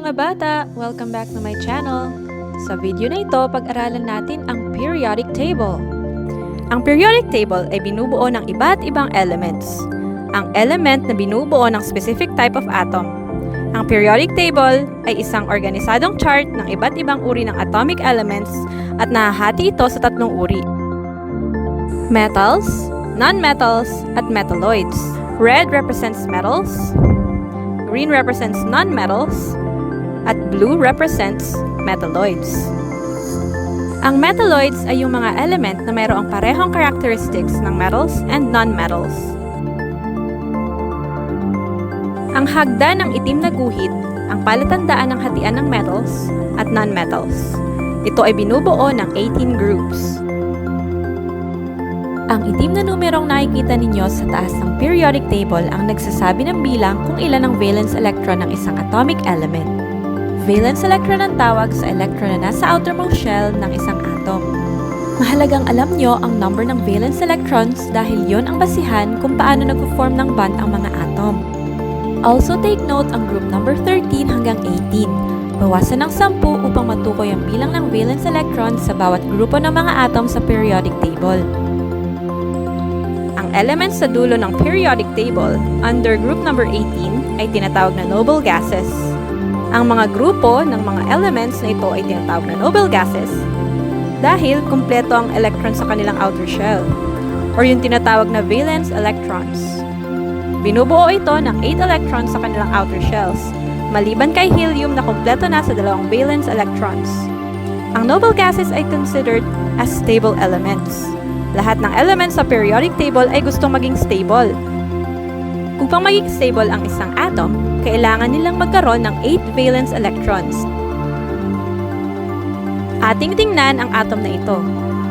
mga bata! Welcome back to my channel. Sa video na ito, pag-aralan natin ang periodic table. Ang periodic table ay binubuo ng iba't ibang elements. Ang element na binubuo ng specific type of atom. Ang periodic table ay isang organisadong chart ng iba't ibang uri ng atomic elements at nahahati ito sa tatlong uri: metals, non-metals, at metalloids. Red represents metals, green represents non-metals, at blue represents metalloids. Ang metalloids ay yung mga element na mayroong parehong characteristics ng metals and non-metals. Ang hagdan ng itim na guhit, ang palatandaan ng hatian ng metals at non-metals. Ito ay binubuo ng 18 groups. Ang itim na numerong nakikita ninyo sa taas ng periodic table ang nagsasabi ng bilang kung ilan ang valence electron ng isang atomic element. Valence electron ang tawag sa electron na nasa outermost shell ng isang atom. Mahalagang alam nyo ang number ng valence electrons dahil yon ang basihan kung paano nag-form ng bond ang mga atom. Also take note ang group number 13 hanggang 18. Bawasan ng 10 upang matukoy ang bilang ng valence electrons sa bawat grupo ng mga atom sa periodic table. Ang elements sa dulo ng periodic table under group number 18 ay tinatawag na noble gases. Ang mga grupo ng mga elements na ito ay tinatawag na noble gases dahil kumpleto ang electron sa kanilang outer shell or yung tinatawag na valence electrons. Binubuo ito ng 8 electrons sa kanilang outer shells, maliban kay helium na kumpleto na sa 2 valence electrons. Ang noble gases ay considered as stable elements. Lahat ng elements sa periodic table ay gustong maging stable. Upang maging stable ang isang atom, kailangan nilang magkaroon ng 8 valence electrons. Ating tingnan ang atom na ito.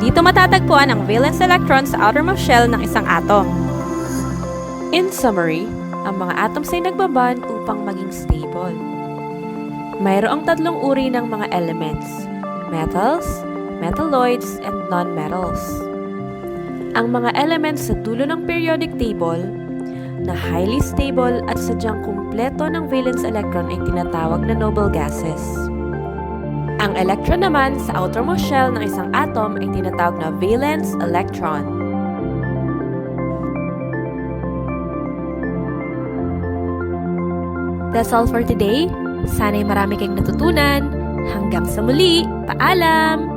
Dito matatagpuan ang valence electrons sa outermost shell ng isang atom. In summary, ang mga atoms ay nagbabond upang maging stable. Mayroong tatlong uri ng mga elements: metals, metalloids, and non-metals. Ang mga elements sa dulo ng periodic table na highly stable at sadyang kumpleto ng valence electron ay tinatawag na noble gases. Ang electron naman sa outermost shell ng isang atom ay tinatawag na valence electron. That's all for today. Sana'y marami kayong natutunan. Hanggang sa muli, paalam!